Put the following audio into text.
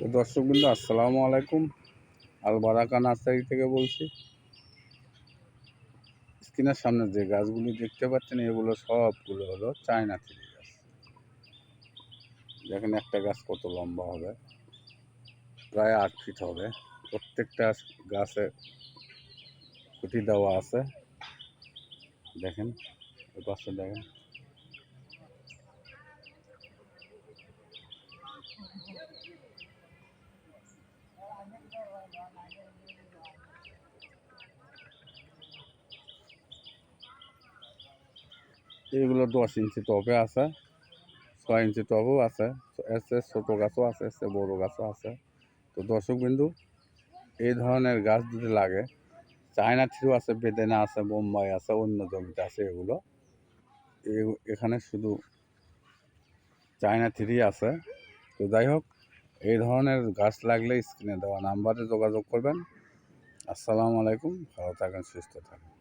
তো দর্শকবৃন্দ, আসসালামু আলাইকুম। আল বারাকা নার্সারি থেকে বলছি। স্ক্রিনের সামনে যে গাছগুলি দেখতে পাচ্ছেন, এগুলো সবগুলো হলো চায়না থ্রি গাছ। দেখেন একটা গাছ কত লম্বা হবে, প্রায় 8 ফিট হবে। প্রত্যেকটা গাছে খুঁটি দেওয়া আছে। দেখেন ওই পাশে দেখেন, এগুলো 10 ইঞ্চি টবে আছে, 6 ইঞ্চি টবও আছে, এর চেয়ে ছোটো গাছও আছে, এর চেয়ে বড়ো গাছও আছে। তো দর্শকবিন্দু, এই ধরনের গাছ যদি লাগে, চায়না থ্রিও আছে, বেদেনা আছে, বোম্বাই আছে, অন্য জমিতে আছে। এগুলো এখানে শুধু চায়না থ্রি আছে। তো যাই হোক, এই ধরনের গাছ লাগলে স্ক্রিনে দেওয়া নাম্বারে যোগাযোগ করবেন। আসসালামু আলাইকুম, ভালো থাকেন, সুস্থ থাকেন।